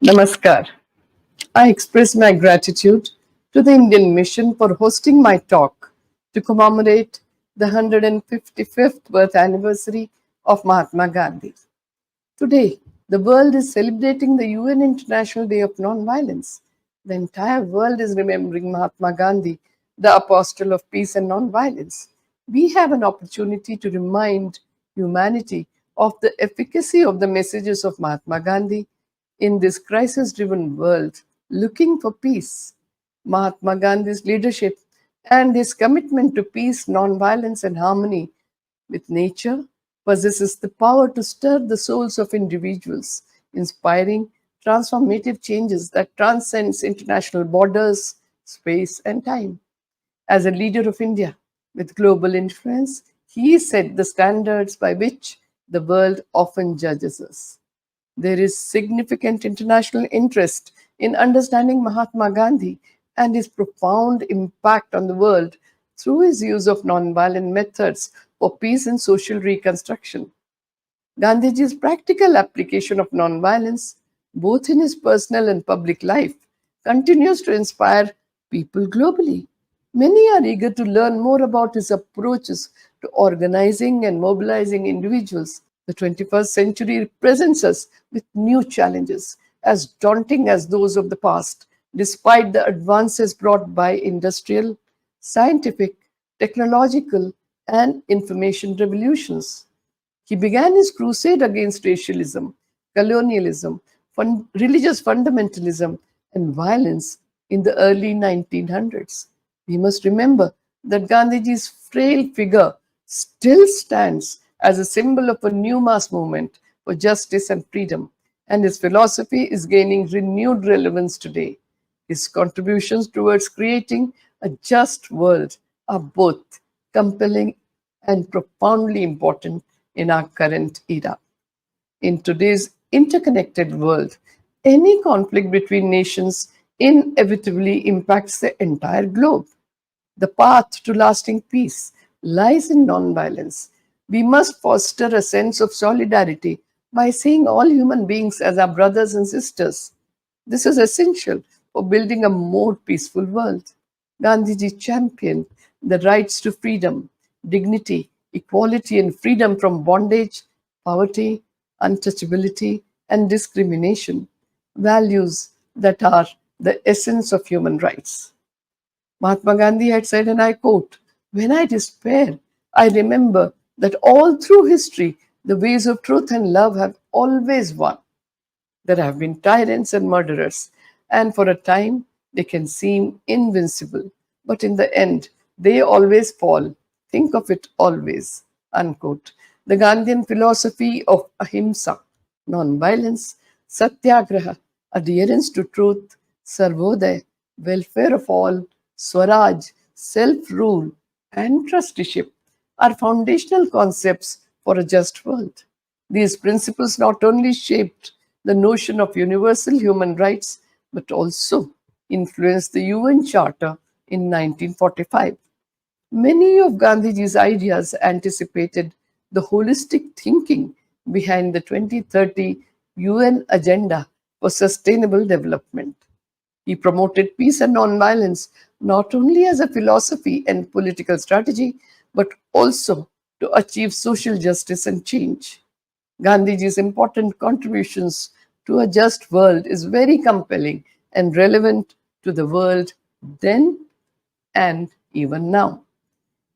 Namaskar. I express my gratitude to the Indian Mission for hosting my talk to commemorate the 155th birth anniversary of Mahatma Gandhi. Today, the world is celebrating the UN International Day of Nonviolence. The entire world is remembering Mahatma Gandhi, the apostle of peace and nonviolence. We have an opportunity to remind humanity of the efficacy of the messages of Mahatma Gandhi in this crisis driven world looking for peace. Mahatma Gandhi's leadership and his commitment to peace, nonviolence, and harmony with nature possesses the power to stir the souls of individuals, inspiring transformative changes that transcends international borders, space, and time. As a leader of India with global influence, he set the standards by which the world often judges us. There is significant international interest in understanding Mahatma Gandhi and his profound impact on the world through his use of nonviolent methods for peace and social reconstruction. Gandhiji's practical application of nonviolence, both in his personal and public life, continues to inspire people globally. Many are eager to learn more about his approaches to organizing and mobilizing individuals. The 21st century presents us with new challenges, as daunting as those of the past, despite the advances brought by industrial, scientific, technological, and information revolutions. He began his crusade against racialism, colonialism, religious fundamentalism, and violence in the early 1900s. We must remember that Gandhiji's frail figure still stands as a symbol of a new mass movement for justice and freedom, and his philosophy is gaining renewed relevance today. His contributions towards creating a just world are both compelling and profoundly important in our current era. In today's interconnected world, any conflict between nations inevitably impacts the entire globe. The path to lasting peace lies in nonviolence. We must foster a sense of solidarity by seeing all human beings as our brothers and sisters. This is essential for building a more peaceful world. Gandhiji championed the rights to freedom, dignity, equality, and freedom from bondage, poverty, untouchability, and discrimination, values that are the essence of human rights. Mahatma Gandhi had said, and I quote, "When I despair, I remember that all through history, the ways of truth and love have always won. There have been tyrants and murderers, and for a time they can seem invincible, but in the end, they always fall. Think of it always." Unquote. The Gandhian philosophy of ahimsa, non-violence, satyagraha, adherence to truth, sarvodaya, welfare of all, swaraj, self-rule, and trusteeship are foundational concepts for a just world. These principles not only shaped the notion of universal human rights but also influenced the UN Charter in 1945. Many of Gandhiji's ideas anticipated the holistic thinking behind the 2030 UN Agenda for Sustainable Development. He promoted peace and nonviolence not only as a philosophy and political strategy, but also to achieve social justice and change. Gandhiji's important contributions to a just world is very compelling and relevant to the world then and even now.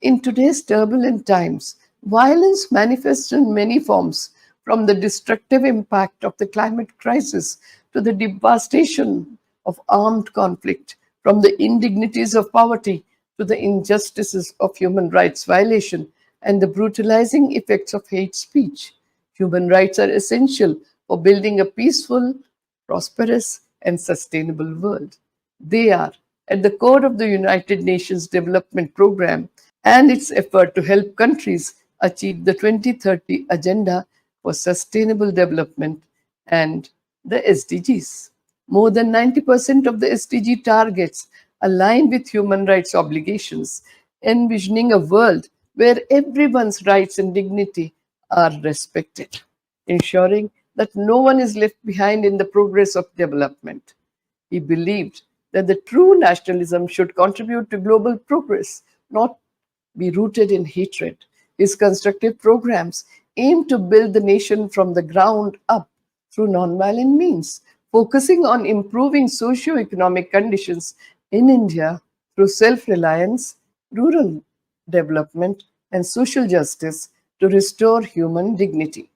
In today's turbulent times, violence manifests in many forms, from the destructive impact of the climate crisis to the devastation of armed conflict, from the indignities of poverty to the injustices of human rights violation and the brutalizing effects of hate speech. Human rights are essential for building a peaceful, prosperous, and sustainable world. They are at the core of the United Nations Development Programme and its effort to help countries achieve the 2030 Agenda for Sustainable Development and the SDGs. More than 90% of the SDG targets align with human rights obligations, envisioning a world where everyone's rights and dignity are respected, ensuring that no one is left behind in the progress of development. He believed that the true nationalism should contribute to global progress, not be rooted in hatred. His constructive programs aim to build the nation from the ground up through nonviolent means, focusing on improving socio-economic conditions in India through self-reliance, rural development, and social justice to restore human dignity.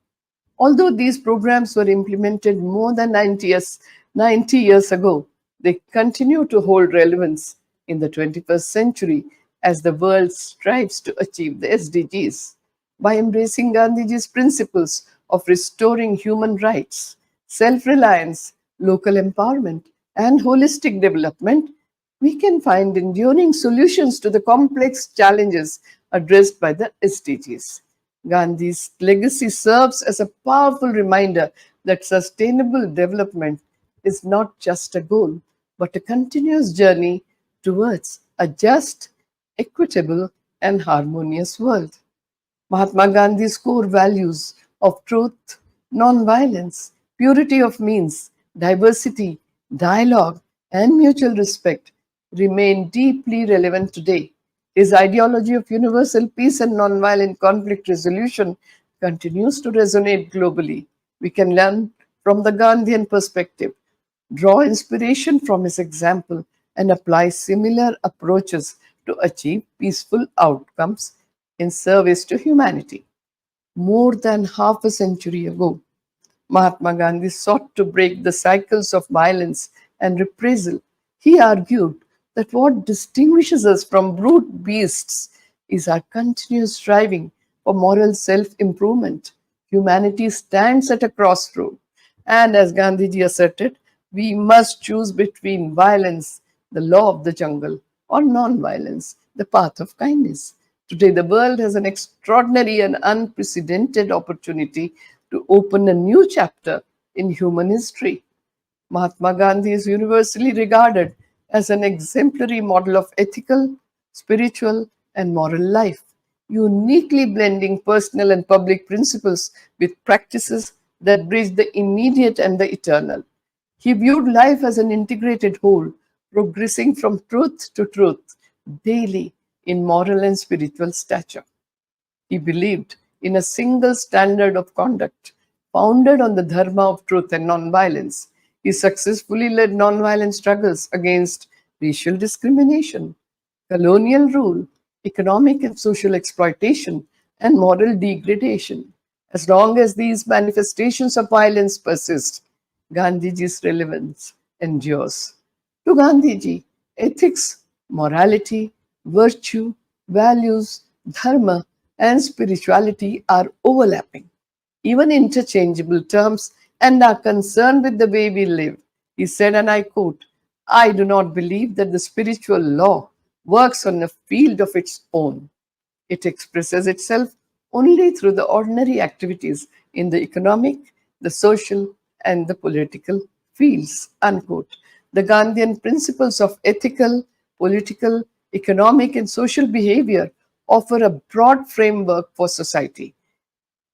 Although these programs were implemented more than 90 years ago, they continue to hold relevance in the 21st century as the world strives to achieve the SDGs. By embracing Gandhiji's principles of restoring human rights, self reliance, local empowerment, and holistic development, we can find enduring solutions to the complex challenges addressed by the SDGs. Gandhi's legacy serves as a powerful reminder that sustainable development is not just a goal, but a continuous journey towards a just, equitable, and harmonious world. Mahatma Gandhi's core values of truth, non-violence, purity of means, diversity, dialogue, and mutual respect remain deeply relevant today. His ideology of universal peace and non-violent conflict resolution continues to resonate globally. We can learn from the Gandhian perspective, draw inspiration from his example, and apply similar approaches to achieve peaceful outcomes in service to humanity. More than half a century ago, Mahatma Gandhi sought to break the cycles of violence and reprisal. He argued that what distinguishes us from brute beasts is our continuous striving for moral self improvement. Humanity stands at a crossroad, and as Gandhiji asserted, we must choose between violence, the law of the jungle, or non violence, the path of kindness. Today, the world has an extraordinary and unprecedented opportunity to open a new chapter in human history. Mahatma Gandhi is universally regarded as an exemplary model of ethical, spiritual, and moral life, uniquely blending personal and public principles with practices that bridge the immediate and the eternal. He viewed life as an integrated whole, progressing from truth to truth daily in moral and spiritual stature. He believed in a single standard of conduct founded on the dharma of truth and nonviolence. He successfully led nonviolent struggles against racial discrimination, colonial rule, economic and social exploitation, and moral degradation. As long as these manifestations of violence persist, Gandhiji's relevance endures. To Gandhiji, ethics, morality, virtue, values, dharma, and spirituality are overlapping, even interchangeable terms, and are concerned with the way we live. He said, and I quote, I do not believe that the spiritual law works on a field of its own. It expresses itself only through the ordinary activities in the economic, the social, and the political fields. Unquote. The Gandhian principles of ethical, political, economic, and social behavior offer a broad framework for society.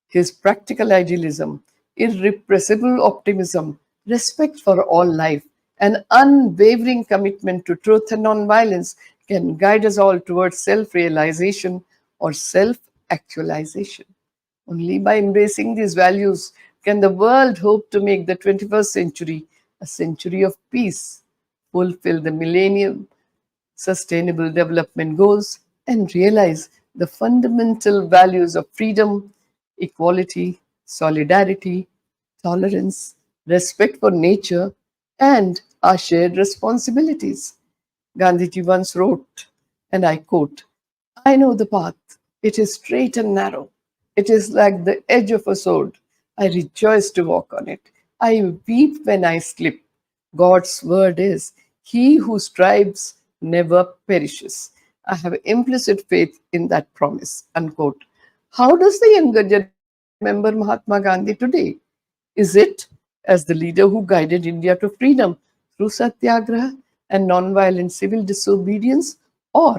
His practical idealism, irrepressible optimism, respect for all life, and unwavering commitment to truth and nonviolence can guide us all towards self realization or self actualization. Only by embracing these values can the world hope to make the 21st century a century of peace, fulfill the millennium sustainable development goals, and realize the fundamental values of freedom, equality, solidarity, tolerance, respect for nature, and our shared responsibilities. Gandhiji once wrote, and I quote, I know the path. It is straight and narrow. It is like the edge of a sword. I rejoice to walk on it. I weep when I slip. God's word is, he who strives never perishes. I have implicit faith in that promise. Unquote. How does the younger generation remember Mahatma Gandhi today? Is it as the leader who guided India to freedom through satyagraha and non-violent civil disobedience, or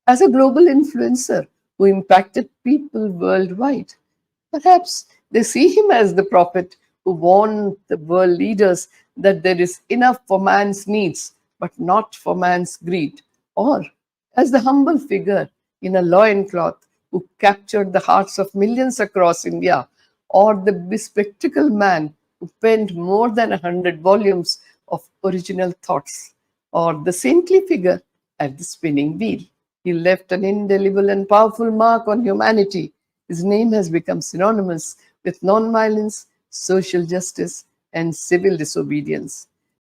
as a global influencer who impacted people worldwide? Perhaps they see him as the prophet who warned the world leaders that there is enough for man's needs, but not for man's greed, or as the humble figure in a loincloth who captured the hearts of millions across India, or the bespectacled man who penned more than 100 volumes of original thoughts, or the saintly figure at the spinning wheel. He left an indelible and powerful mark on humanity. His name has become synonymous with nonviolence, social justice, and civil disobedience.